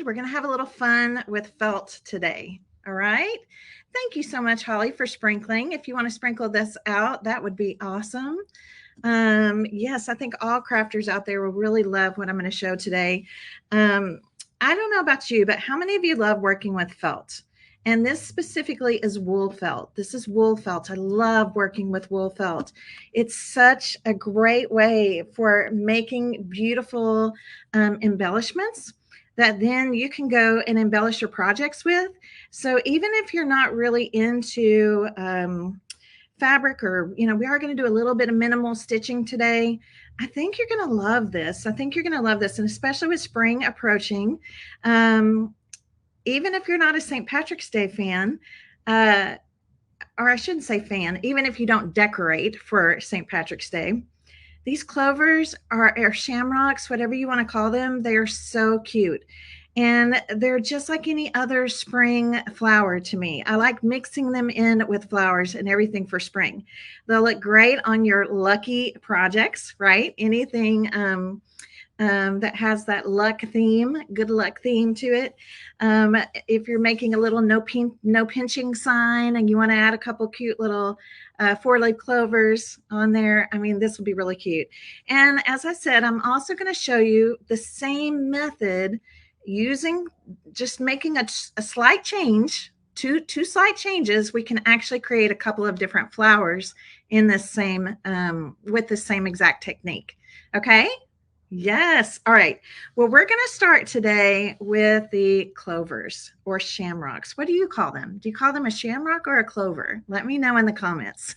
We're going to have a little fun with felt today. All right. Thank you so much, Holly, for sprinkling. If you want to sprinkle this out, that would be awesome. Yes, I think all crafters out there will really love what I'm going to show today. I don't know about you, but how many of you love working with felt? And this specifically is wool felt. This is wool felt. I love working with wool felt. It's such a great way for making beautiful embellishments that then you can go and embellish your projects with. So even if you're not really into fabric, or we are going to do a little bit of minimal stitching today, I think you're going to love this. I think you're going to love this, and especially with spring approaching, even if you're not a St. Patrick's Day fan, or I shouldn't say fan, even if you don't decorate for St. Patrick's Day, these clovers or shamrocks, whatever you want to call them, they are so cute. And they're just like any other spring flower to me. I like mixing them in with flowers and everything for spring. They'll look great on your lucky projects, right? Anything that has that luck theme, good luck theme to it. If you're making a little no pinching sign and you want to add a couple cute little 4-leaf clovers on there, I mean, this will be really cute. And as I said, I'm also going to show you the same method using just making a slight change, two slight changes. We can actually create a couple of different flowers in this same with the same exact technique. Okay. Yes. All right. Well, we're going to start today with the clovers or shamrocks. What do you call them? Do you call them a shamrock or a clover? Let me know in the comments.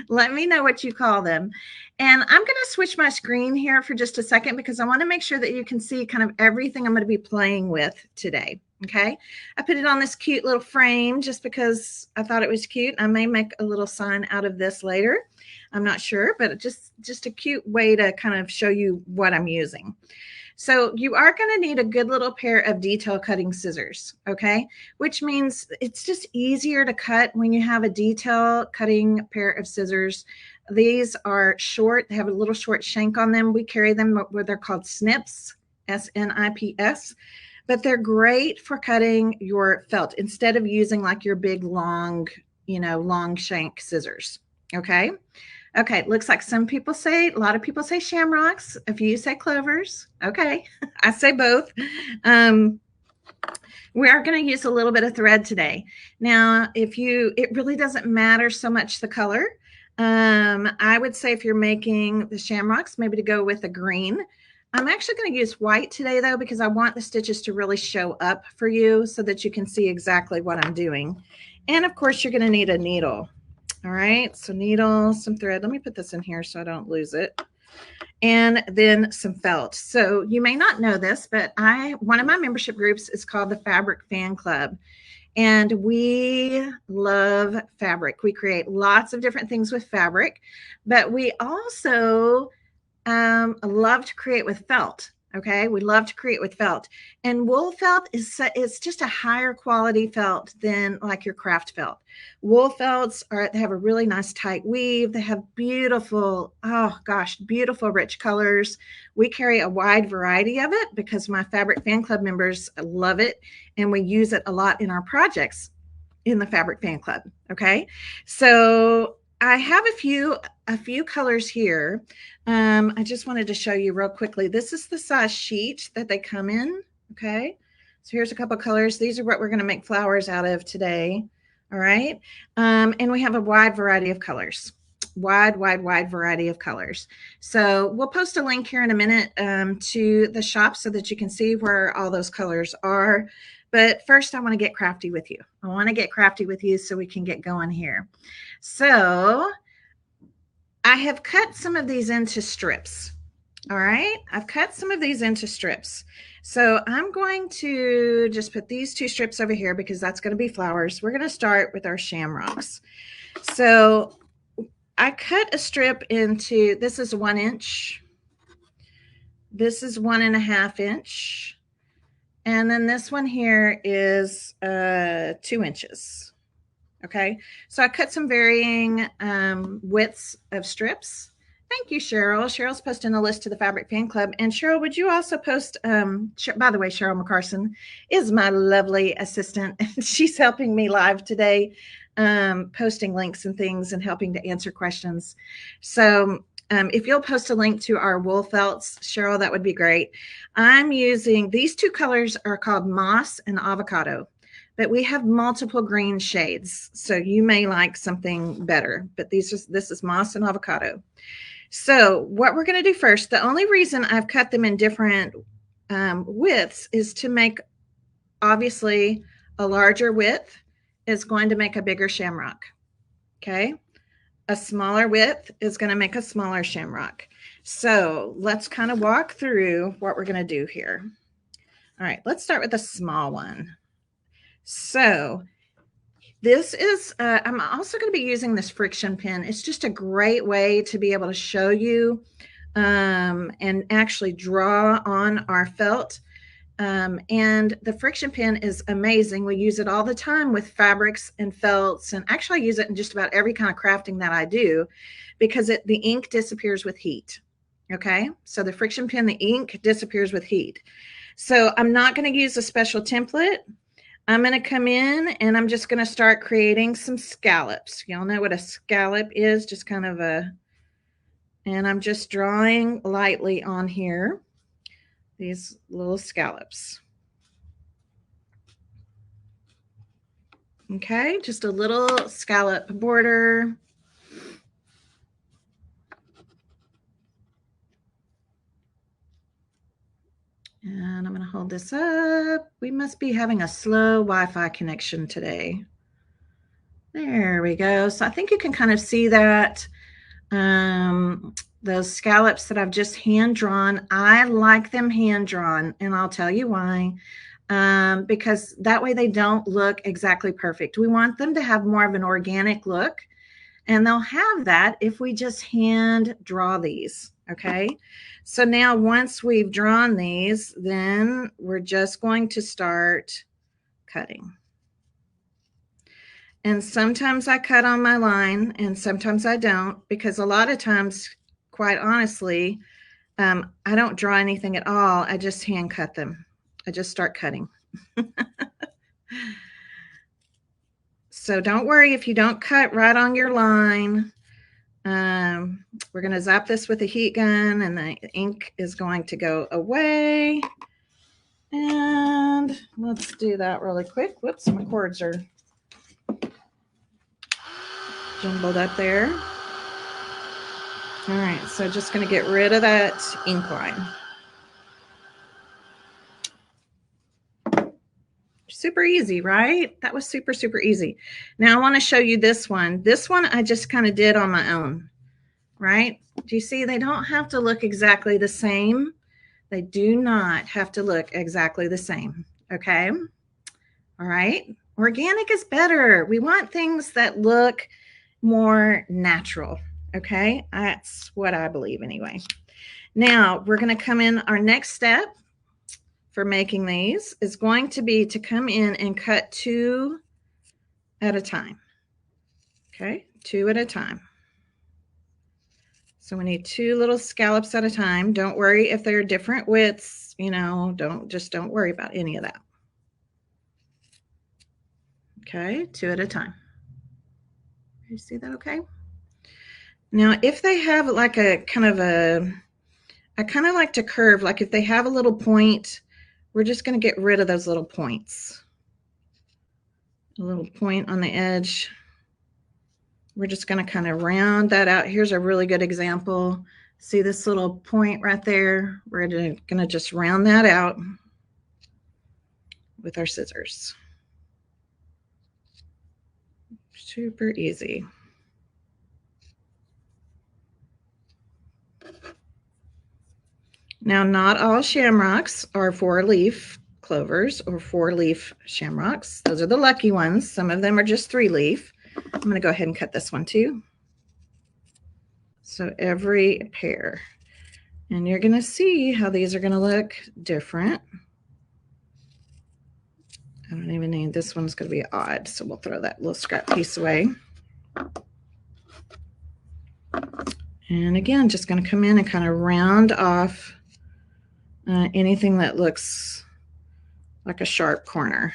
Let me know what you call them. And I'm going to switch my screen here for just a second because I want to make sure that you can see kind of everything I'm going to be playing with today. Okay. I put it on this cute little frame just because I thought it was cute. I may make a little sign out of this later. I'm not sure, but just a cute way to kind of show you what I'm using. So you are going to need a good little pair of detail cutting scissors, okay? Which means it's just easier to cut when you have a detail cutting pair of scissors. These are short. They have a little short shank on them. We carry them where they're called snips, S-N-I-P-S. But they're great for cutting your felt instead of using like your big long, long shank scissors, okay? Okay, looks like a lot of people say shamrocks. A few say clovers. Okay, I say both. We are going to use a little bit of thread today. Now, it really doesn't matter so much the color. I would say if you're making the shamrocks, maybe to go with a green. I'm actually going to use white today, though, because I want the stitches to really show up for you so that you can see exactly what I'm doing. And, of course, you're going to need a needle. All right, so needle, some thread. Let me put this in here so I don't lose it. And then some felt. So you may not know this, but one of my membership groups is called the Fabric Fan Club. And we love fabric. We create lots of different things with fabric, but we also love to create with felt. Okay, we love to create with felt, and wool felt it's just a higher quality felt than like your craft felt. Wool felts they have a really nice tight weave. They have beautiful, beautiful rich colors. We carry a wide variety of it because my Fabric Fan Club members love it, and we use it a lot in our projects in the Fabric Fan Club. Okay, so I have a few colors here. I just wanted to show you real quickly. This is the size sheet that they come in. Okay, so here's a couple colors. These are what we're going to make flowers out of today. All right, and we have a wide variety of colors. Wide variety of colors. So we'll post a link here in a minute to the shop so that you can see where all those colors are. But first, I want to get crafty with you. I want to get crafty with you so we can get going here. So I have cut some of these into strips. All right, I've cut some of these into strips. So I'm going to just put these two strips over here because that's going to be flowers. We're going to start with our shamrocks. So I cut a strip into, this is 1 inch. This is 1.5 inch. And then this one here is 2 inches. Okay, so I cut some varying widths of strips Thank you, Cheryl. Cheryl's posting a list to the Fabric Fan Club. And Cheryl, would you also post, by the way, Cheryl McCarson is my lovely assistant. And she's helping me live today, posting links and things and helping to answer questions. So if you'll post a link to our wool felts, Cheryl, that would be great. I'm using, these two colors are called Moss and Avocado. But we have multiple green shades, so you may like something better. But this is Moss and Avocado. So what we're going to do first, the only reason I've cut them in different widths is to make, obviously, a larger width is going to make a bigger shamrock. Okay. A smaller width is going to make a smaller shamrock. So let's kind of walk through what we're going to do here. All right, let's start with a small one. So this is, I'm also going to be using this friction pin. It's just a great way to be able to show you and actually draw on our felt. And the friction pin is amazing. We use it all the time with fabrics and felts. And actually I use it in just about every kind of crafting that I do because the ink disappears with heat. Okay. So the friction pin, the ink disappears with heat. So I'm not going to use a special template. I'm going to come in and I'm just going to start creating some scallops. Y'all know what a scallop is, just kind of and I'm just drawing lightly on here, these little scallops. Okay, just a little scallop border. And I'm going to hold this up. We must be having a slow Wi-Fi connection today. There we go. So I think you can kind of see that. Those scallops that I've just hand drawn, I like them hand drawn, and I'll tell you why. Because that way they don't look exactly perfect. We want them to have more of an organic look, and they'll have that if we just hand draw these. Okay. So now once we've drawn these, then we're just going to start cutting. And sometimes I cut on my line and sometimes I don't, because a lot of times, quite honestly, I don't draw anything at all. I just hand cut them. I just start cutting. So don't worry if you don't cut right on your line. We're going to zap this with a heat gun and the ink is going to go away. And let's do that really quick. Whoops, my cords are jumbled up there. All right, so just going to get rid of that ink line. Super easy, right? That was super, super easy. Now I want to show you this one. This one I just kind of did on my own, right? Do you see they don't have to look exactly the same? They do not have to look exactly the same, okay? All right, organic is better. We want things that look more natural, okay? That's what I believe anyway. Now we're going to come in, our next step for making these is going to be to come in and cut 2 at a time. Okay, 2 at a time. So we need 2 little scallops at a time. Don't worry if they're different widths, you know, don't worry about any of that. Okay, 2 at a time. You see that okay? Now, if they have like a kind of I kind of like to curve, like if they have a little point, we're just going to get rid of those little points. A little point on the edge. We're just going to kind of round that out. Here's a really good example. See this little point right there? We're going to just round that out with our scissors. Super easy. Now, not all shamrocks are 4-leaf clovers or 4-leaf shamrocks. Those are the lucky ones. Some of them are just 3-leaf. I'm going to go ahead and cut this one too. So every pair. And you're going to see how these are going to look different. I don't even need, this one's going to be odd, so we'll throw that little scrap piece away. And again, just going to come in and kind of round off anything that looks like a sharp corner.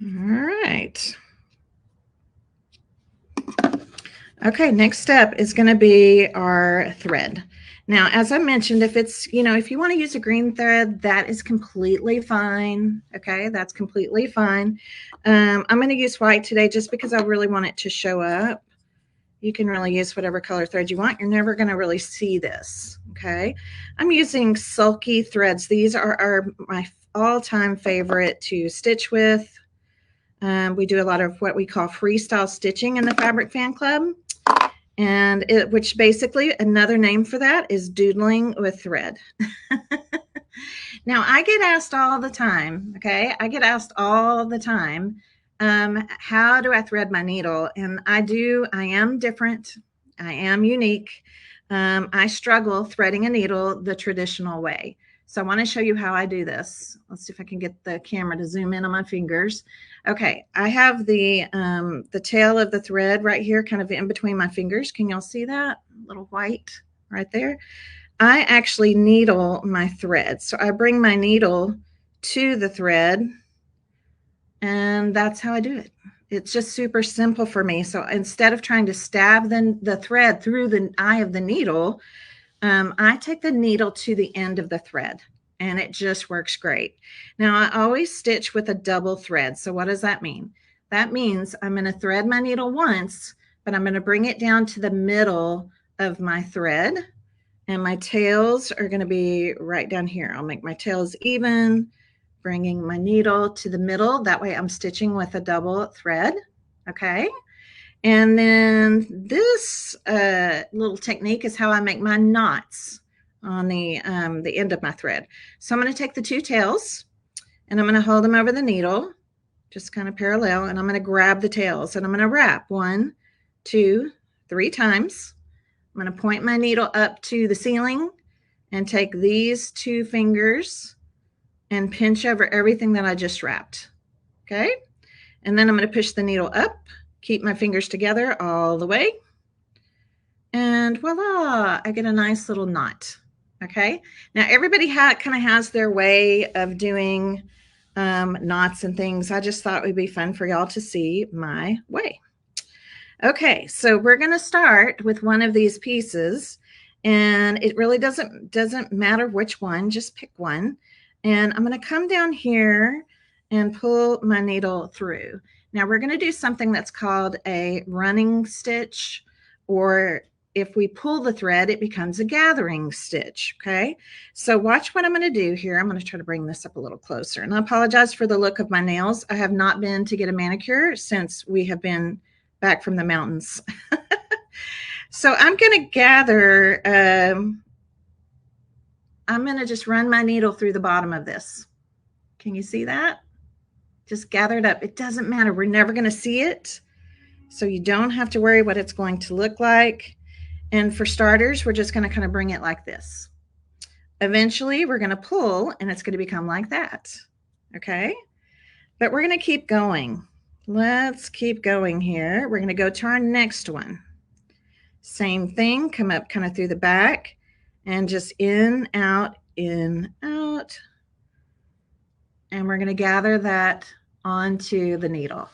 All right. Okay, next step is going to be our thread. Now, as I mentioned, if it's, if you want to use a green thread, that is completely fine. Okay, that's completely fine. I'm going to use white today just because I really want it to show up. You can really use whatever color thread you want. You're never going to really see this. Okay, I'm using sulky threads. These are my all-time favorite to stitch with. We do a lot of what we call freestyle stitching in the Fabric Fan Club. And which basically another name for that is doodling with thread. Now, I get asked all the time, okay? I get asked all the time, how do I thread my needle? And I am different. I am unique. I struggle threading a needle the traditional way. So I want to show you how I do this. Let's see if I can get the camera to zoom in on my fingers. Okay, I have the tail of the thread right here, kind of in between my fingers. Can y'all see that? A little white right there. I actually needle my thread. So I bring my needle to the thread, and that's how I do it. It's just super simple for me. So instead of trying to stab the thread through the eye of the needle, I take the needle to the end of the thread, and it just works great. Now, I always stitch with a double thread. So what does that mean? That means I'm going to thread my needle once, but I'm going to bring it down to the middle of my thread, and my tails are going to be right down here. I'll make my tails even, bringing my needle to the middle. That way I'm stitching with a double thread. Okay. And then this little technique is how I make my knots on the end of my thread. So I'm going to take the two tails and I'm going to hold them over the needle, just kind of parallel, and I'm going to grab the tails and I'm going to wrap 1, 2, 3 times. I'm going to point my needle up to the ceiling and take these 2 fingers and pinch over everything that I just wrapped. Okay. And then I'm going to push the needle up, keep my fingers together all the way, and voila, I get a nice little knot. Okay. Now everybody kind of has their way of doing knots and things. I just thought it would be fun for y'all to see my way. Okay, so we're going to start with one of these pieces, and it really doesn't matter which one, just pick one. And I'm going to come down here and pull my needle through. Now we're going to do something that's called a running stitch, or if we pull the thread, it becomes a gathering stitch. Okay, so watch what I'm going to do here. I'm going to try to bring this up a little closer, and I apologize for the look of my nails. I have not been to get a manicure since we have been back from the mountains. So I'm going to gather, I'm going to just run my needle through the bottom of this. Can you see that? Just gather it up. It doesn't matter. We're never going to see it. So you don't have to worry what it's going to look like. And for starters, we're just going to kind of bring it like this. Eventually, we're going to pull, and it's going to become like that. Okay? But we're going to keep going. Let's keep going here. We're going to go to our next one. Same thing, come up kind of through the back and just in, out, in, out. And we're going to gather that onto the needle.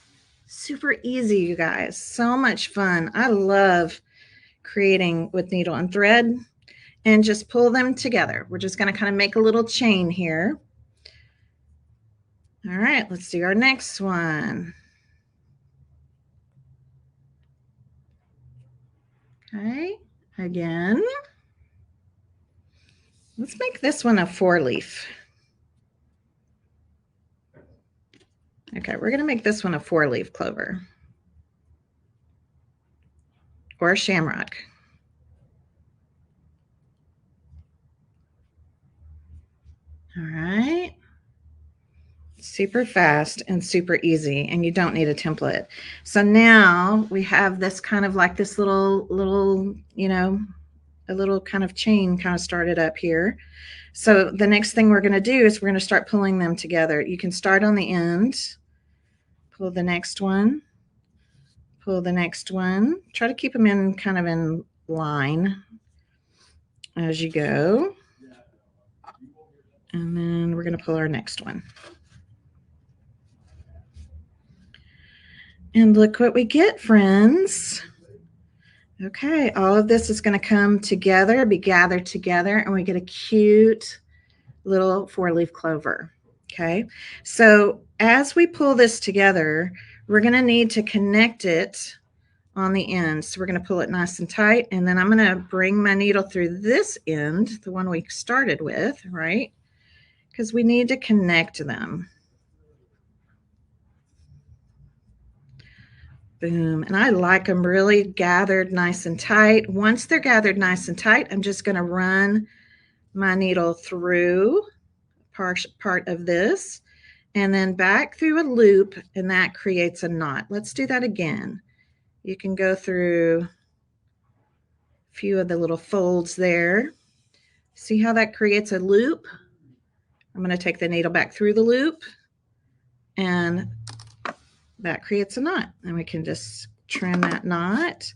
Super easy, you guys. So much fun. I love creating with needle and thread, and just pull them together. We're just going to kind of make a little chain here. All right, let's do our next one. Okay, again, let's make this one a 4-leaf. Okay, we're going to make this one a 4-leaf clover or a shamrock. All right. Super fast and super easy, and you don't need a template. So now we have this kind of like this little, a little kind of chain kind of started up here. So the next thing we're going to do is we're going to start pulling them together. You can start on the end, pull the next one, pull the next one. Try to keep them in kind of in line as you go. And then we're going to pull our next one. And look what we get, friends. Okay, all of this is going to come together, be gathered together, and we get a cute little 4-leaf clover. Okay, so as we pull this together, we're going to need to connect it on the end. So we're going to pull it nice and tight, and then I'm going to bring my needle through this end, the one we started with, right? Because we need to connect them. Boom. And I like them really gathered nice and tight. Once they're gathered nice and tight, I'm just going to run my needle through part of this and then back through a loop, and that creates a knot. Let's do that again. You can go through a few of the little folds there. See how that creates a loop? I'm going to take the needle back through the loop, and that creates a knot. And we can just trim that knot.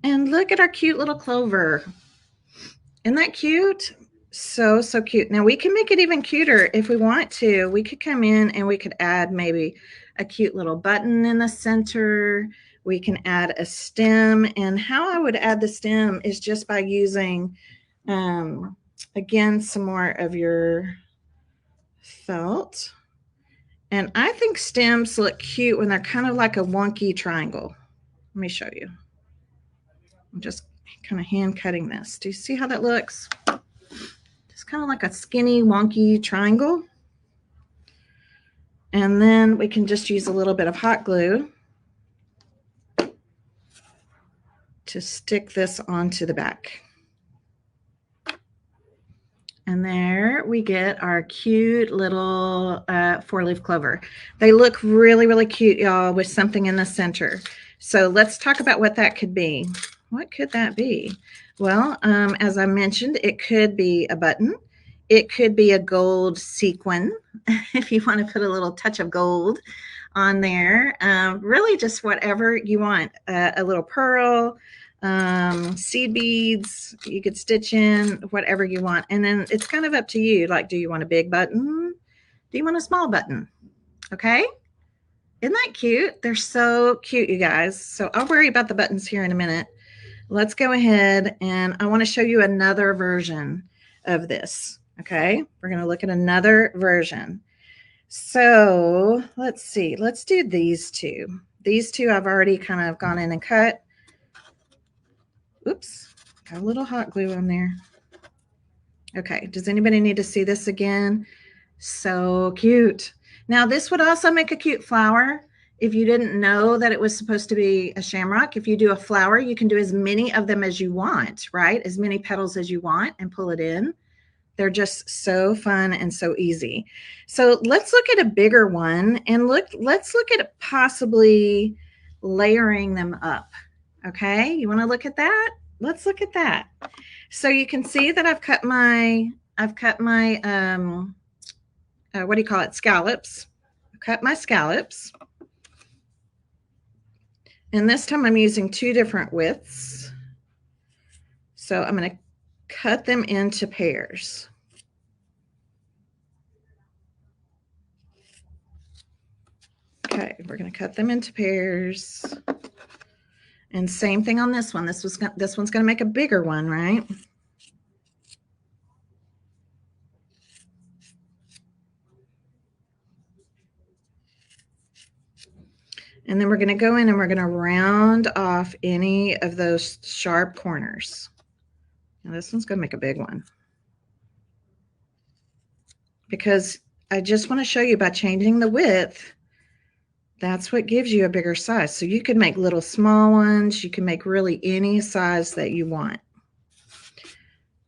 And look at our cute little clover. Isn't that cute? So, so cute. Now we can make it even cuter if we want to. We could come in and we could add maybe a cute little button in the center. We can add a stem. And how I would add the stem is just by using, again, some more of your felt. And I think stems look cute when they're kind of like a wonky triangle. Let me show you. I'm just kind of hand cutting this. Do you see how that looks? Just kind of like a skinny, wonky triangle. And then we can just use a little bit of hot glue to stick this onto the back. And there we get our cute little 4-leaf clover. They look really, really cute, y'all, with something in the center. So let's talk about what that could be. What could that be? Well, as I mentioned, it could be a button. It could be a gold sequin, if you want to put a little touch of gold on there. Really just whatever you want. A little pearl, seed beads, you could stitch in whatever you want. And then it's kind of up to you. Like, do you want a big button? Do you want a small button? Okay. Isn't that cute? They're so cute, you guys. So I'll worry about the buttons here in a minute. Let's go ahead, and I want to show you another version of this. Okay. We're going to look at another version. So let's see. Let's do these two. These two I've already kind of gone in and cut. Oops, got a little hot glue on there. Okay, does anybody need to see this again? So cute. Now this would also make a cute flower if you didn't know that it was supposed to be a shamrock. If you do a flower, you can do as many of them as you want, right? As many petals as you want and pull it in. They're just so fun and so easy. So let's look at a bigger one, and let's look at possibly layering them up. Okay, you want to look at that? Let's look at that. So you can see that I've cut my what do you call it? Scallops. I've cut my scallops. And this time I'm using 2 different widths. So I'm going to cut them into pairs. Okay, we're going to cut them into pairs. And same thing on this one. This one's going to make a bigger one, right? And then we're going to go in and we're going to round off any of those sharp corners. Now this one's going to make a big one. Because I just want to show you, by changing the width, that's what gives you a bigger size. So you can make little small ones. You can make really any size that you want.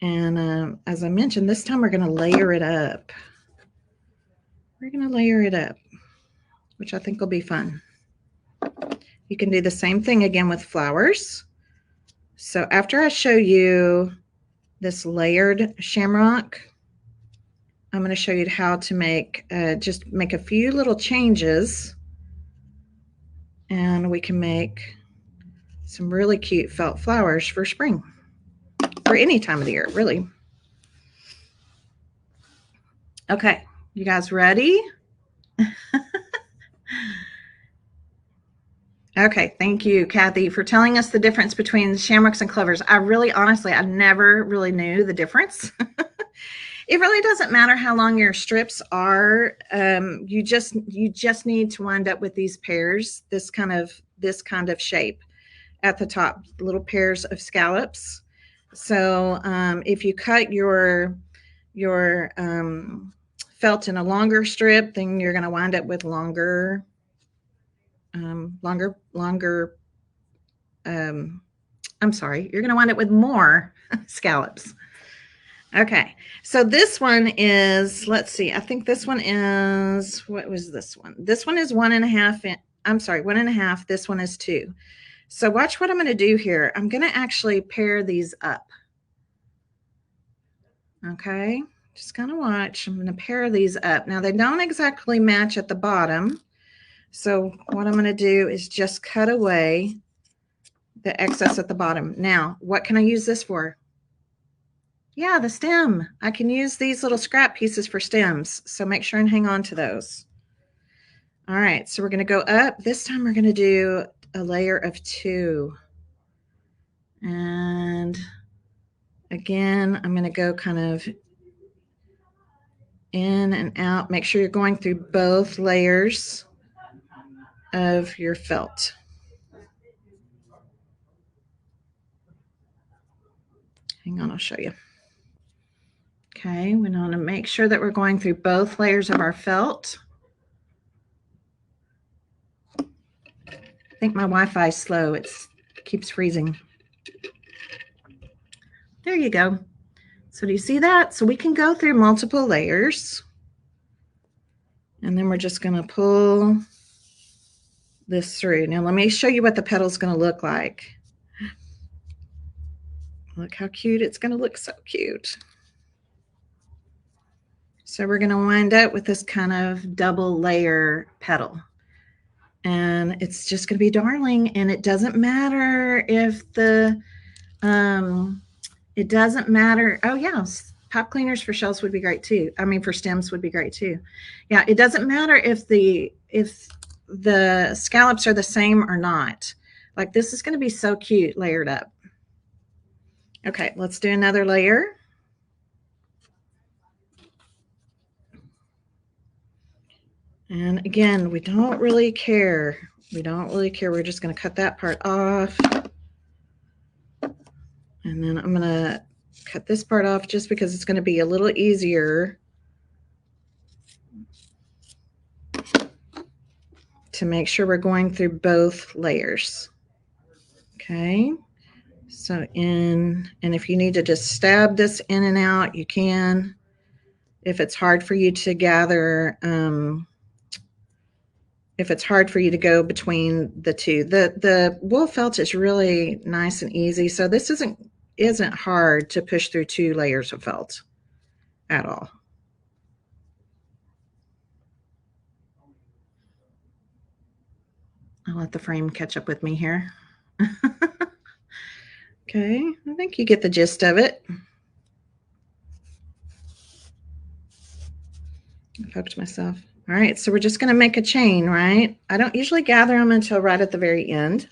And as I mentioned, this time we're going to layer it up. We're going to layer it up, which I think will be fun. You can do the same thing again with flowers. So after I show you this layered shamrock. I'm going to show you how to make, just make a few little changes, and we can make some really cute felt flowers for spring, or any time of the year, really. Okay, you guys ready? Okay, thank you, Kathy, for telling us the difference between shamrocks and clovers. I really, honestly, I never really knew the difference. It really doesn't matter how long your strips are. You just need to wind up with these pairs, this kind of shape at the top, little pairs of scallops. So if you cut your felt in a longer strip, then you're going to wind up with longer. I'm sorry, you're going to wind up with more scallops. Okay, so this one is, let's see, I think this one is, what was this one? This one is 1.5, I'm sorry, 1.5. This one is 2. So watch what I'm going to do here. I'm going to actually pair these up. Okay, just kind of watch. I'm going to pair these up. Now they don't exactly match at the bottom. So what I'm going to do is just cut away the excess at the bottom. Now, what can I use this for? Yeah, the stem. I can use these little scrap pieces for stems. So make sure and hang on to those. All right, so we're going to go up. This time we're going to do a layer of 2. And again, I'm going to go kind of in and out. Make sure you're going through both layers of your felt. Hang on, I'll show you. Okay, we want to make sure that we're going through both layers of our felt. I think my Wi-Fi is slow. It keeps freezing. There you go. So do you see that? So we can go through multiple layers. And then we're just going to pull this through. Now let me show you what the petal is going to look like. Look how cute. It's going to look so cute. So we're going to wind up with this kind of double layer petal. And it's just going to be darling. And it doesn't matter if the, it doesn't matter. Oh, yes. Pop cleaners for shells would be great too. I mean, for stems would be great too. Yeah, it doesn't matter if the scallops are the same or not. Like, this is going to be so cute layered up. Okay, let's do another layer. And again, we don't really care. We don't really care. We're just going to cut that part off. And then I'm going to cut this part off just because it's going to be a little easier to make sure we're going through both layers. Okay. So and if you need to just stab this in and out, you can. If it's hard for you to gather, if it's hard for you to go between the two, the wool felt is really nice and easy. So this isn't hard to push through 2 layers of felt at all. I'll let the frame catch up with me here. Okay, I think you get the gist of it. I focused myself. All right, so we're just going to make a chain, right? I don't usually gather them until right at the very end.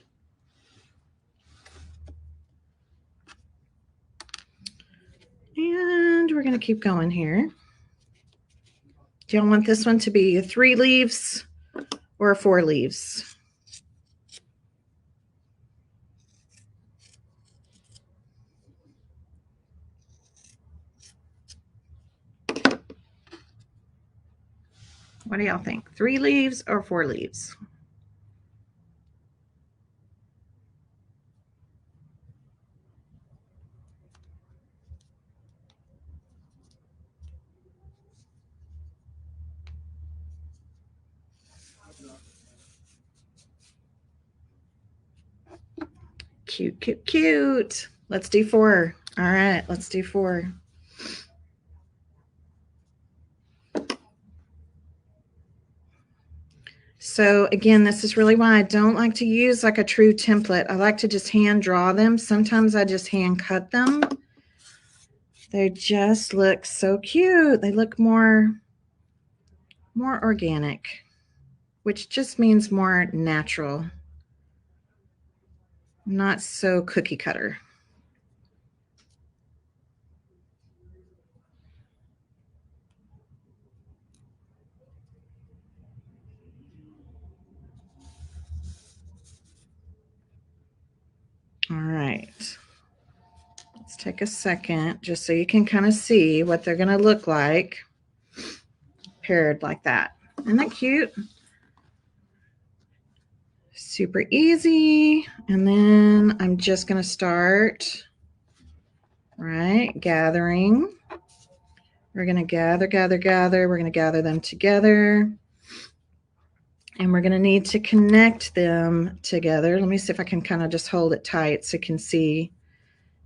And we're going to keep going here. Do y'all want this one to be 3 leaves or 4 leaves? What do y'all think? 3 leaves or 4 leaves? Cute, cute, cute. Let's do 4. All right, let's do 4. So again, this is really why I don't like to use like a true template. I like to just hand draw them. Sometimes I just hand cut them. They just look so cute. They look more organic, which just means more natural, not so cookie cutter. All right. Let's take a second just so you can kind of see what they're going to look like paired like that. Isn't that cute? Super easy. And then I'm just going to start, right, gathering. We're going to gather. We're going to gather them together. And we're going to need to connect them together. Let me see if I can kind of just hold it tight so you can see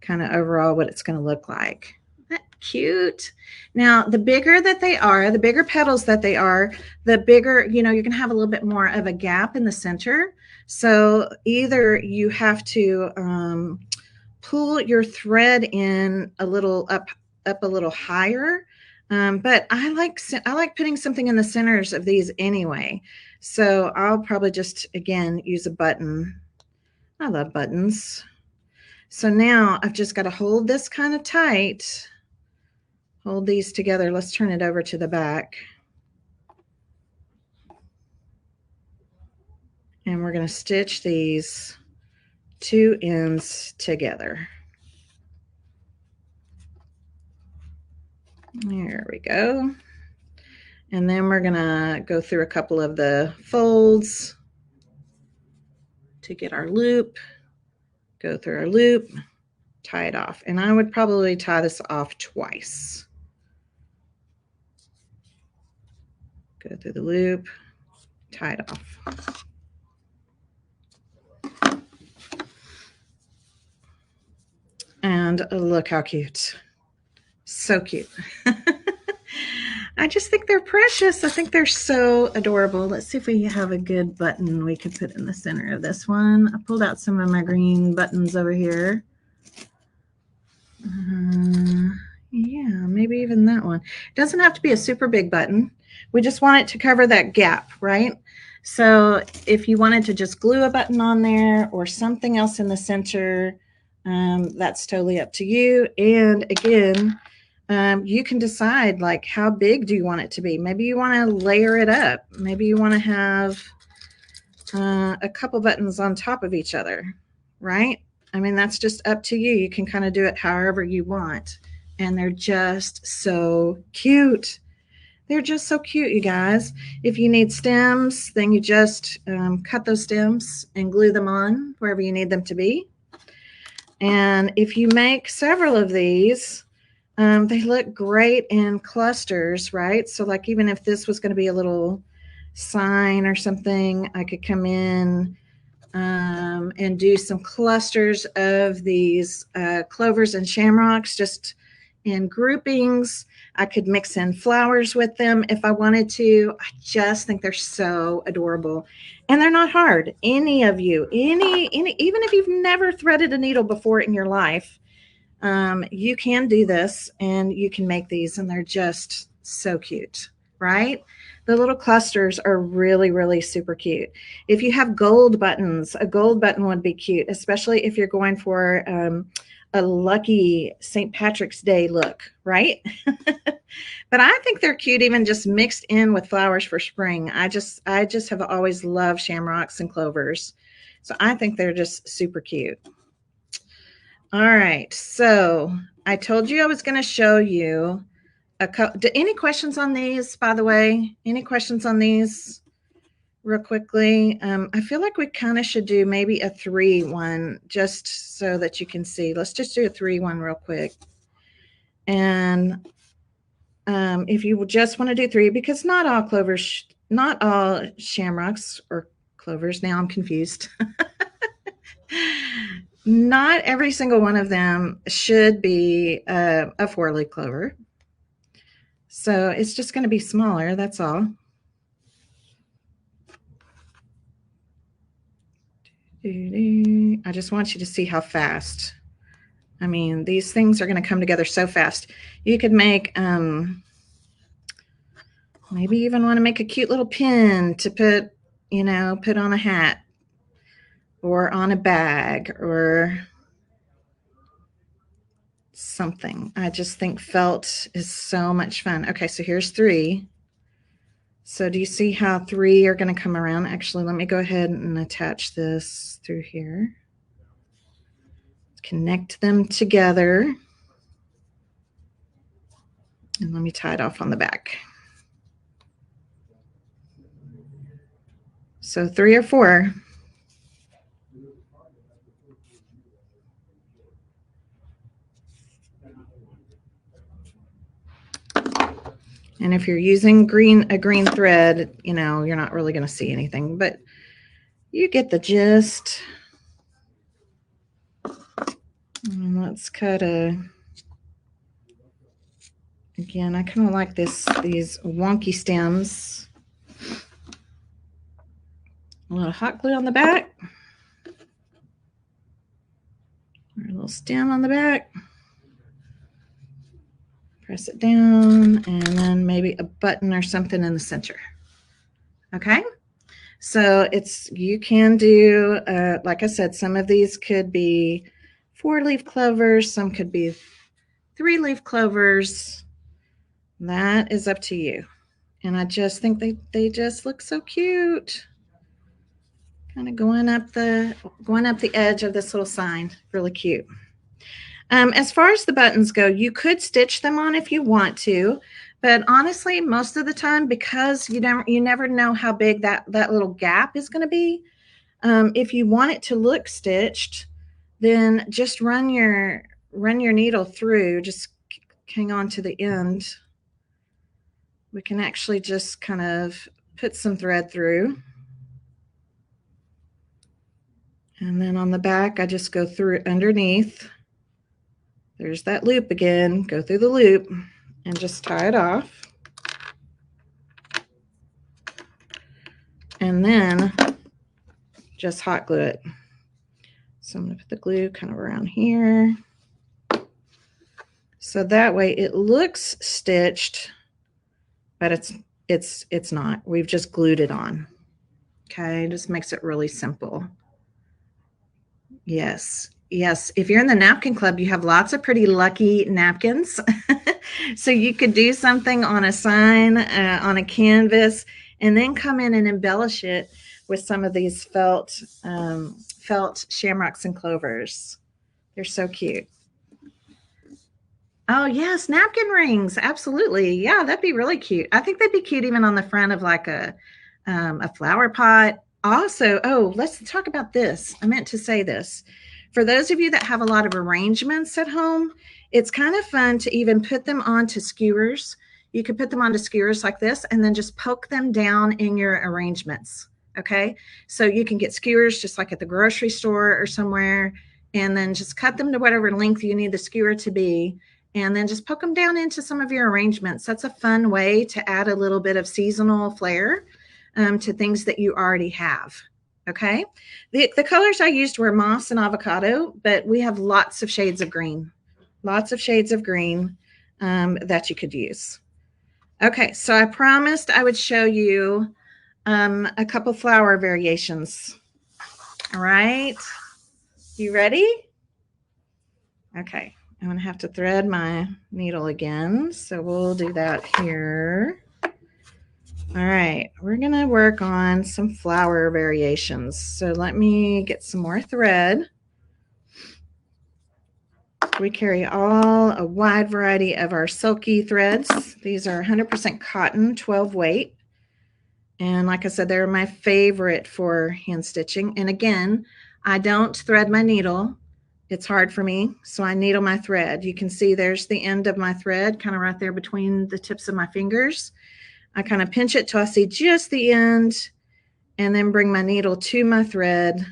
kind of overall what it's going to look like. That cute. Now, the bigger that they are, the bigger petals that they are, the bigger, you're going to have a little bit more of a gap in the center. So either you have to pull your thread in a little up a little higher. But I like putting something in the centers of these anyway. So I'll probably just, again, use a button. I love buttons. So now I've just got to hold this kind of tight. Hold these together. Let's turn it over to the back. And we're going to stitch these 2 ends together. There we go. And then we're going to go through a couple of the folds to get our loop. Go through our loop, tie it off. And I would probably tie this off twice. Go through the loop, tie it off. And look how cute. So cute. I just think they're precious. I think they're so adorable. Let's see if we have a good button we could put in the center of this one. I pulled out some of my green buttons over here. Yeah, maybe even that one. It doesn't have to be a super big button. We just want it to cover that gap, right? So if you wanted to just glue a button on there or something else in the center, that's totally up to you. And again, you can decide like how big do you want it to be. Maybe you want to layer it up. Maybe you want to have a couple buttons on top of each other, right? I mean, that's just up to you. You can kind of do it however you want. And they're just so cute. They're just so cute, you guys. If you need stems, then you just cut those stems and glue them on wherever you need them to be. And if you make several of these, they look great in clusters, right? So like even if this was going to be a little sign or something, I could come in and do some clusters of these clovers and shamrocks just in groupings. I could mix in flowers with them if I wanted to. I just think they're so adorable. And they're not hard. Any of you, even if you've never threaded a needle before in your life, you can do this and you can make these, and they're just so cute, right? The little clusters are really, really super cute. If you have gold buttons, a gold button would be cute, especially if you're going for a lucky St. Patrick's Day look, right? But I think they're cute even just mixed in with flowers for spring. I just have always loved shamrocks and clovers. So I think they're just super cute. All right, so I told you I was going to show you any questions on these, by the way? Any questions on these real quickly? I feel like we kind of should do maybe a 3 one just so that you can see. Let's just do a 3 one real quick. And if you just want to do 3, because not all clovers, not all shamrocks or clovers, now I'm confused. Not every single one of them should be a 4-leaf clover. So it's just going to be smaller, that's all. I just want you to see how fast. I mean, these things are going to come together so fast. You could make, maybe even want to make a cute little pin to put, put on a hat or on a bag or something. I just think felt is so much fun. Okay, so here's 3. So do you see how 3 are going to come around? Actually, let me go ahead and attach this through here. Connect them together. And let me tie it off on the back. So 3 or 4. And if you're using a green thread, you're not really going to see anything, but you get the gist. And let's cut again, I kind of like these wonky stems. A little hot glue on the back. Or a little stem on the back. Press it down, and then maybe a button or something in the center. Okay, so you can do, like I said, some of these could be 4-leaf clovers, some could be 3-leaf clovers. That is up to you. And I just think they just look so cute. Kind of going up the edge of this little sign. Really cute. As far as the buttons go, you could stitch them on if you want to, but honestly, most of the time, because you never know how big that little gap is going to be, if you want it to look stitched, then just run your needle through, just hang on to the end. We can actually just kind of put some thread through. And then on the back, I just go through underneath. There's that loop again, go through the loop and just tie it off. And then just hot glue it. So I'm going to put the glue kind of around here. So that way it looks stitched, but it's not. We've just glued it on. Okay, just makes it really simple. Yes. Yes, if you're in the napkin club, you have lots of pretty lucky napkins. So you could do something on a sign, on a canvas, and then come in and embellish it with some of these felt shamrocks and clovers. They're so cute. Oh yes, napkin rings, absolutely. Yeah, that'd be really cute. I think they'd be cute even on the front of like a flower pot. Also, oh, let's talk about this. I meant to say this. For those of you that have a lot of arrangements at home, it's kind of fun to even put them onto skewers. You could put them onto skewers like this and then just poke them down in your arrangements. Okay, so you can get skewers just like at the grocery store or somewhere, and then just cut them to whatever length you need the skewer to be, and then just poke them down into some of your arrangements. That's a fun way to add a little bit of seasonal flair to things that you already have. Okay, the colors I used were moss and avocado, but we have lots of shades of green, that you could use. Okay, so I promised I would show you a couple flower variations. All right, you ready? Okay, I'm gonna have to thread my needle again, so we'll do that here. All right, we're gonna work on some flower variations. So let me get some more thread. We carry a wide variety of our silky threads. These are 100% cotton, 12 weight. And like I said, they're my favorite for hand stitching. And again, I don't thread my needle. It's hard for me, so I needle my thread. You can see there's the end of my thread, kind of right there between the tips of my fingers. I kind of pinch it till I see just the end, and then bring my needle to my thread,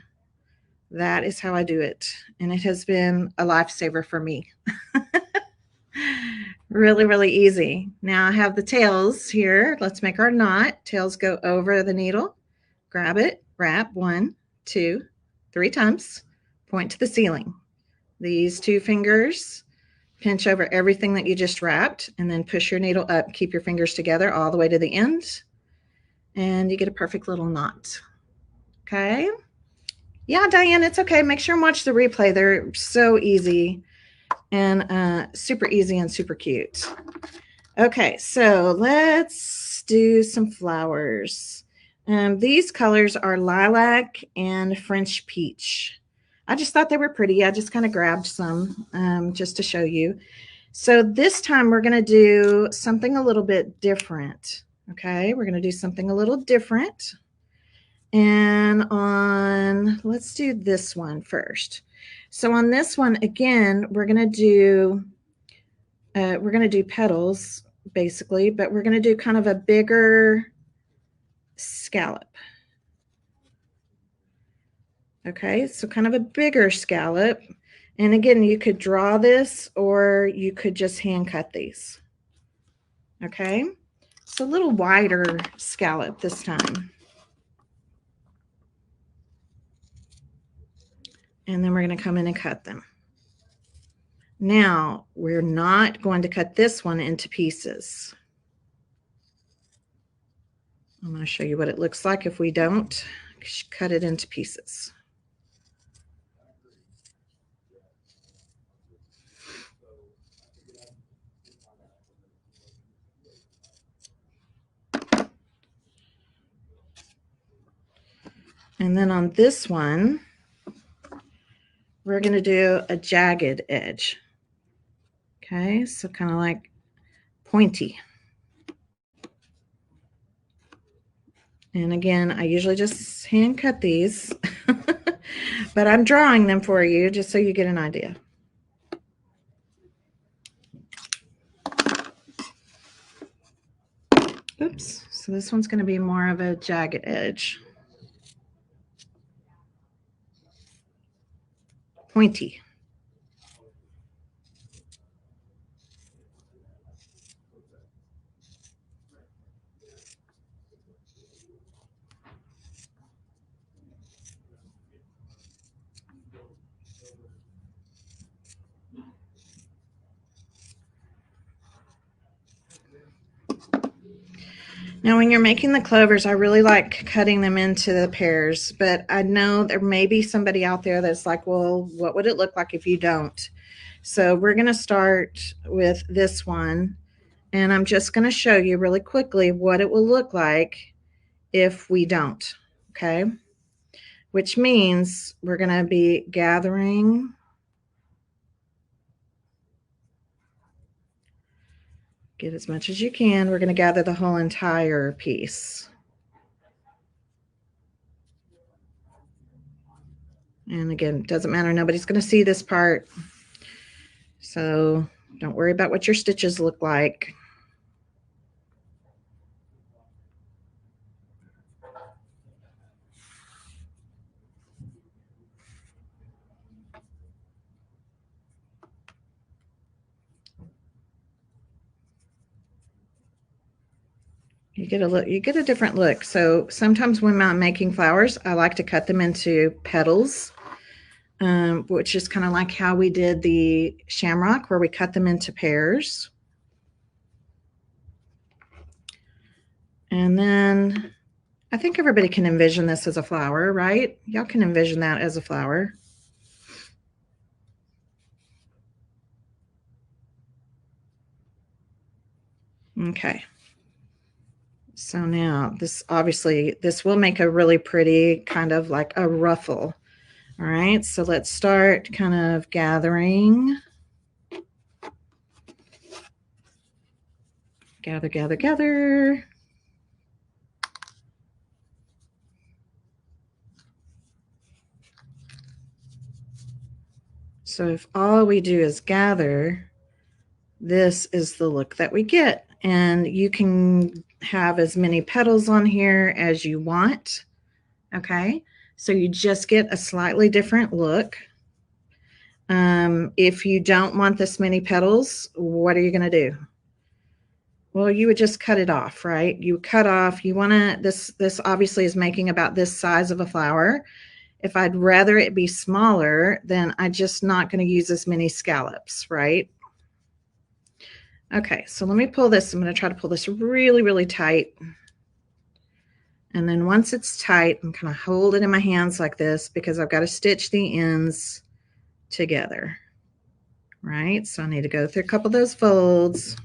That is how I do it. And it has been a lifesaver for me. Really, really easy. Now I have the tails here. Let's make our knot. Tails go over the needle. Grab it, wrap 1, 2, 3 times, point to the ceiling. These 2 fingers pinch over everything that you just wrapped, and then push your needle up. Keep your fingers together all the way to the end, and you get a perfect little knot. Okay? Yeah, Diane, it's okay. Make sure and watch the replay. They're so easy and super easy and super cute. Okay, so let's do some flowers. These colors are lilac and French peach. I just thought they were pretty. I just kind of grabbed some just to show you. So this time we're going to do something a little bit different. Okay, we're going to do something a little different. And let's do this one first. So on this one, again, we're going to do petals basically, but we're going to do kind of a bigger scallop. Okay, so kind of a bigger scallop. And again, you could draw this or you could just hand cut these. Okay, so a little wider scallop this time. And then we're going to come in and cut them. Now, we're not going to cut this one into pieces. I'm going to show you what it looks like if we don't cut it into pieces. And then on this one, we're going to do a jagged edge. Okay, so kind of like pointy. And again, I usually just hand cut these, but I'm drawing them for you just so you get an idea. Oops, so this one's going to be more of a jagged edge. Pointy. Now, when you're making the clovers, I really like cutting them into the pairs, but I know there may be somebody out there that's like, well, what would it look like if you don't? So we're going to start with this one, and I'm just going to show you really quickly what it will look like if we don't, okay? Which means we're going to be gathering get as much as you can. We're going to gather the whole entire piece. And again, it doesn't matter. Nobody's going to see this part. So don't worry about what your stitches look like. You get a different look. So sometimes when I'm making flowers, I like to cut them into petals, which is kind of like how we did the shamrock, where we cut them into pairs. And then I think everybody can envision this as a flower, right? Y'all can envision that as a flower. Okay. So now this will make a really pretty kind of like a ruffle. All right, so let's start kind of gathering. Gather, gather, gather. So if all we do is gather, this is the look that we get. And you can have as many petals on here as you want. Okay, So you just get a slightly different look. If you don't want this many petals, what are you going to do? Well, you would just cut it off, right? You cut off, you want to, this obviously is making about this size of a flower. If I'd rather it be smaller, then I'm just not going to use as many scallops, right? Okay, so let me pull this. I'm going to try to pull this really, really tight. And then once it's tight, I'm going to hold it in my hands like this because I've got to stitch the ends together, right? So I need to go through a couple of those folds.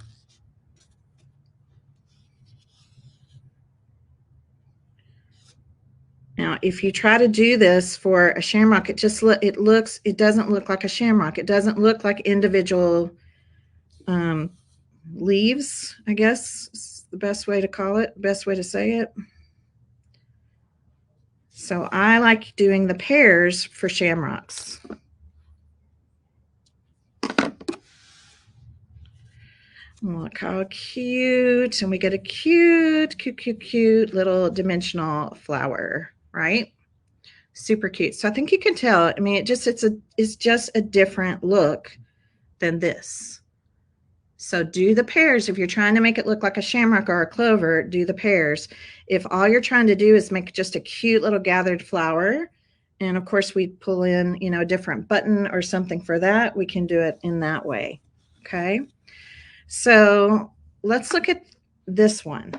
Now, if you try to do this for a shamrock, it doesn't look like a shamrock. It doesn't look like individual leaves, I guess is the best way to call it, best way to say it. So I like doing the pairs for shamrocks. Look how cute. And we get a cute, cute, cute, cute little dimensional flower, right? Super cute. So I think you can tell, I mean, it's just a different look than this. So do the pairs. If you're trying to make it look like a shamrock or a clover, do the pairs. If all you're trying to do is make just a cute little gathered flower, and of course we pull in, you know, a different button or something for that, we can do it in that way. Okay. So let's look at this one.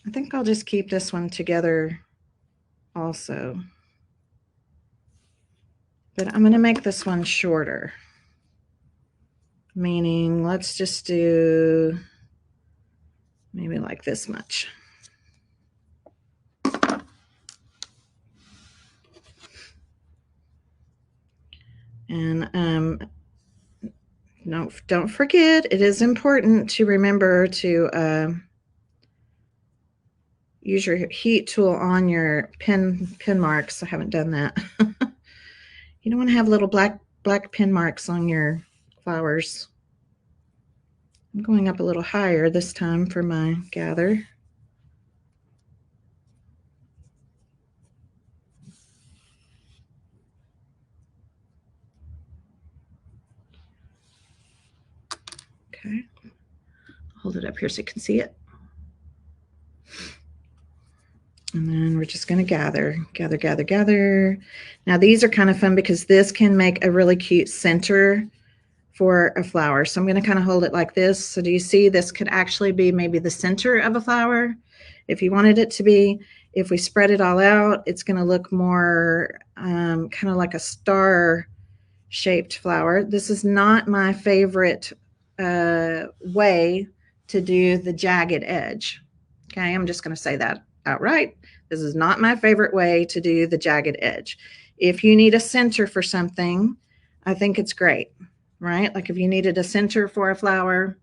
I think I'll just keep this one together also. But I'm going to make this one shorter. Meaning, let's just do maybe like this much. And no, don't forget, it is important to remember to use your heat tool on your pin marks. I haven't done that. You don't want to have little black pin marks on your flowers. I'm going up a little higher this time for my gather. Okay, hold it up here so you can see it. And then we're just going to gather. Now these are kind of fun because this can make a really cute center for a flower. So I'm going to kind of hold it like this. So do you see this could actually be maybe the center of a flower if you wanted it to be. If we spread it all out, it's going to look more kind of like a star shaped flower. This is not my favorite way to do the jagged edge. Okay, I'm just going to say that outright. This is not my favorite way to do the jagged edge. If you need a center for something, I think it's great, right? Like if you needed a center for a flower,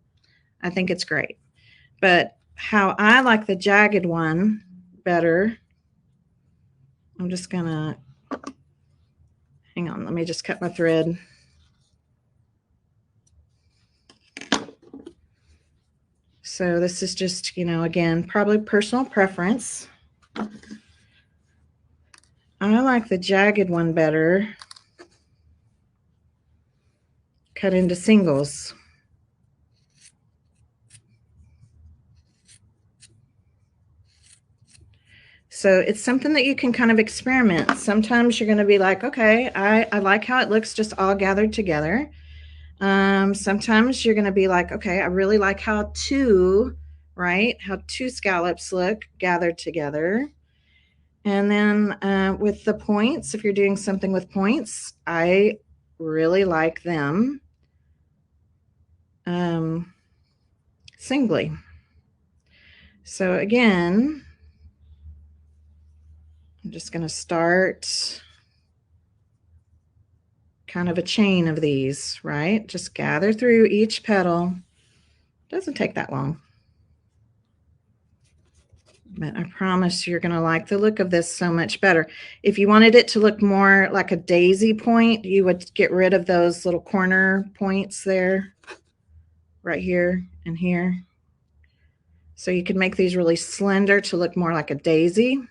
I think it's great. But how I like the jagged one better, I'm just going to, hang on, let me just cut my thread. So this is just, you know, again, probably personal preference. I like the jagged one better. Cut into singles. So it's something that you can kind of experiment. Sometimes you're going to be like, okay, I like how it looks just all gathered together. Sometimes you're going to be like, okay, I really like how two scallops look gathered together. And then with the points, if you're doing something with points, I really like them singly. So again, I'm just going to start kind of a chain of these, right? Just gather through each petal. Doesn't take that long. But I promise you're going to like the look of this so much better. If you wanted it to look more like a daisy point, you would get rid of those little corner points there, right here and here. So you can make these really slender to look more like a daisy.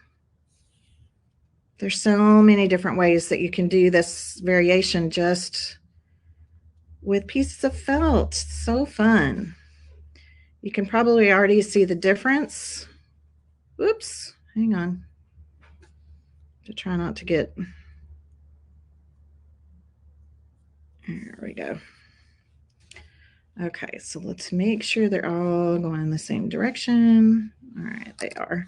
There's so many different ways that you can do this variation just with pieces of felt. So fun. You can probably already see the difference. Oops, hang on. To try not to get, there we go. Okay, so let's make sure they're all going in the same direction. All right, they are.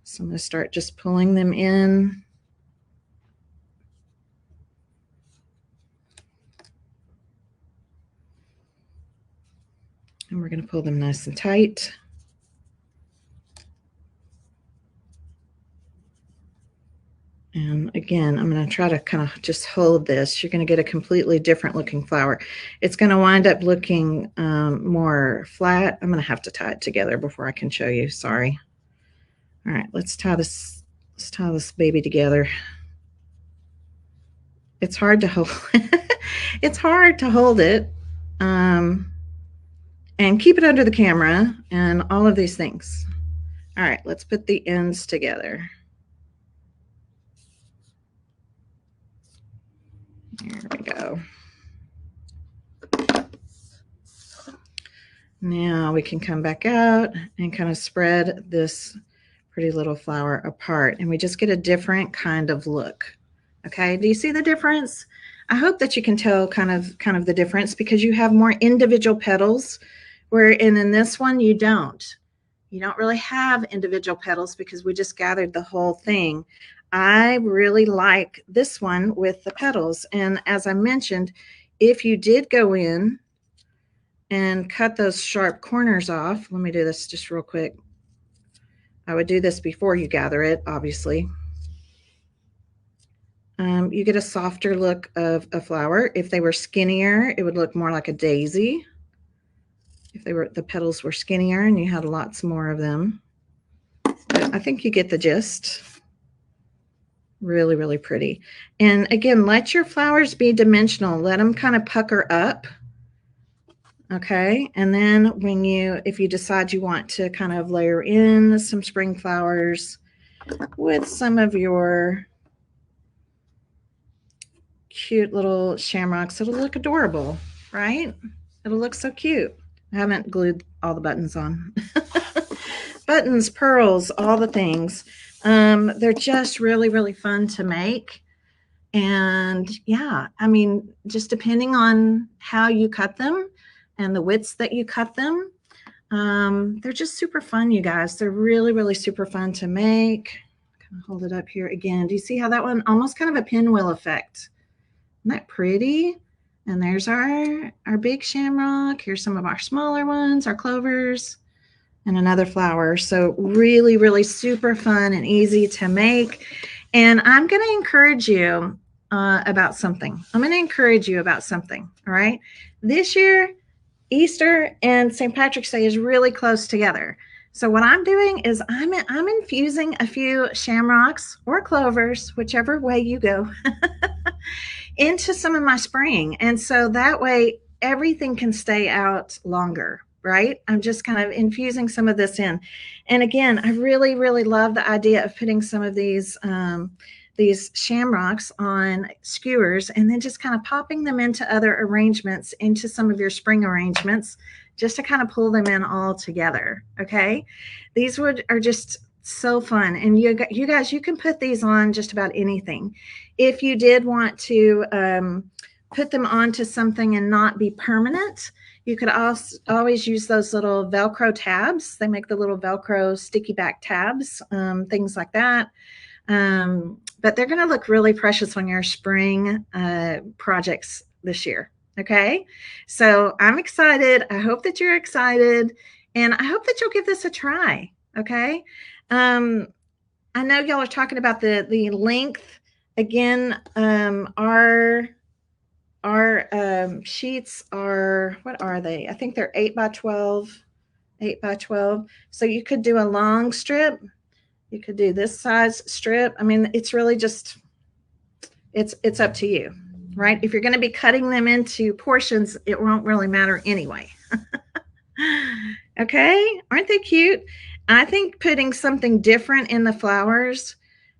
So I'm going to start just pulling them in. And we're going to pull them nice and tight. And again, I'm going to try to kind of just hold this. You're going to get a completely different looking flower. It's going to wind up looking more flat. I'm going to have to tie it together before I can show you. Sorry. All right, let's tie this baby together. It's hard to hold. It's hard to hold it and keep it under the camera and all of these things. All right, let's put the ends together. There we go. Now we can come back out and kind of spread this pretty little flower apart, and we just get a different kind of look. Okay, do you see the difference? I hope that you can tell kind of the difference, because you have more individual petals, where in this one you don't. You don't really have individual petals because we just gathered the whole thing. I really like this one with the petals. And as I mentioned, if you did go in and cut those sharp corners off, let me do this just real quick. I would do this before you gather it, obviously. You get a softer look of a flower. If they were skinnier, it would look more like a daisy. If the petals were skinnier and you had lots more of them. But I think you get the gist. Really, really pretty. And again, let your flowers be dimensional. Let them kind of pucker up. Okay. And then if you decide you want to kind of layer in some spring flowers with some of your cute little shamrocks, it'll look adorable, right? It'll look so cute. I haven't glued all the buttons on. Buttons, pearls, all the things. They're just really, really fun to make. And yeah, I mean, just depending on how you cut them and the widths that you cut them, they're just super fun, you guys. They're really, really super fun to make. Kind of hold it up here again. Do you see how that one almost kind of a pinwheel effect? Isn't that pretty? And there's our big shamrock. Here's some of our smaller ones, our clovers, and another flower. So really, really super fun and easy to make. And I'm going to encourage you about something. I'm going to encourage you about something. All right. This year, Easter and St. Patrick's Day is really close together. So what I'm doing is I'm infusing a few shamrocks or clovers, whichever way you go, into some of my spring. And so that way everything can stay out longer, right? I'm just kind of infusing some of this in. And again, I really, really love the idea of putting some of these shamrocks on skewers and then just kind of popping them into other arrangements, into some of your spring arrangements, just to kind of pull them in all together. Okay. These are just so fun. And you guys, you can put these on just about anything. If you did want to put them onto something and not be permanent, you could also always use those little Velcro tabs. They make the little Velcro sticky back tabs, things like that. But they're going to look really precious on your spring projects this year. Okay. So I'm excited. I hope that you're excited, and I hope that you'll give this a try. Okay. I know y'all are talking about the length. Again, our sheets are, what are they? I think they're 8 by 12, 8 by 12. So you could do a long strip. You could do this size strip. I mean, it's really just, it's up to you, right? If you're going to be cutting them into portions, it won't really matter anyway. Okay, aren't they cute? I think putting something different in the flowers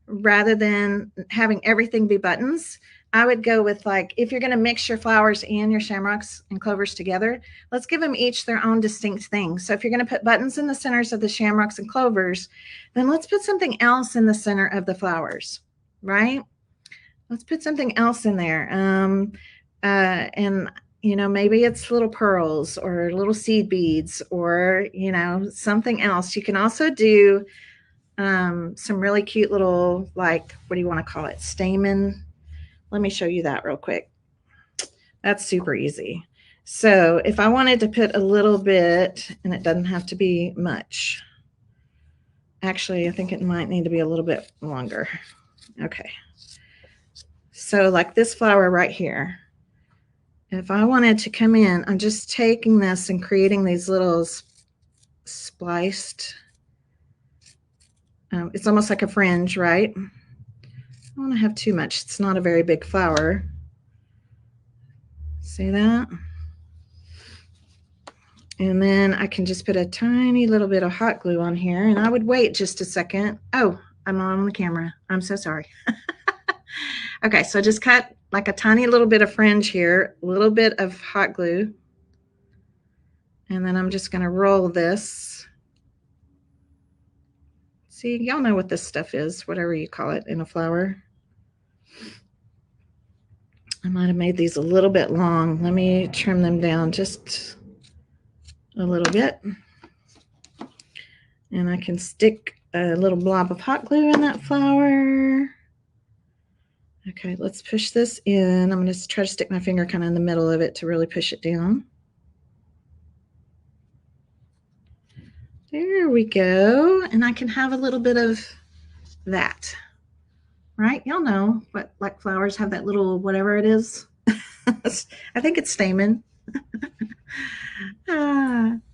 rather than having everything be buttons, I would go with, like, if you're going to mix your flowers and your shamrocks and clovers together, let's give them each their own distinct thing. So if you're going to put buttons in the centers of the shamrocks and clovers, then let's put something else in the center of the flowers, right? Let's put something else in there. And maybe it's little pearls or little seed beads or, something else. You can also do some really cute little, like, what do you want to call it? Stamen. Let me show you that real quick. That's super easy. So if I wanted to put a little bit, and it doesn't have to be much. Actually, I think it might need to be a little bit longer. Okay. So like this flower right here, if I wanted to come in, I'm just taking this and creating these little spliced, it's almost like a fringe, right? I don't want to have too much. It's not a very big flower. See that? And then I can just put a tiny little bit of hot glue on here, and I would wait just a second. Oh, I'm not on the camera. I'm so sorry. Okay, so I just cut like a tiny little bit of fringe here, a little bit of hot glue. And then I'm just going to roll this. See, y'all know what this stuff is, whatever you call it in a flower. I might have made these a little bit long. Let me trim them down just a little bit. And I can stick a little blob of hot glue in that flower. Okay, let's push this in. I'm going to try to stick my finger kind of in the middle of it to really push it down. There we go. And I can have a little bit of that, right? Y'all know what, like, flowers have that little whatever it is. I think it's stamen.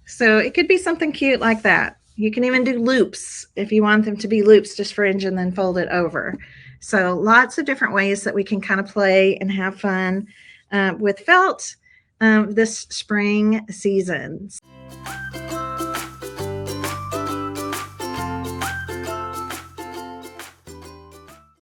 So it could be something cute like that. You can even do loops if you want them to be loops, just fringe and then fold it over. So lots of different ways that we can kind of play and have fun with felt this spring season.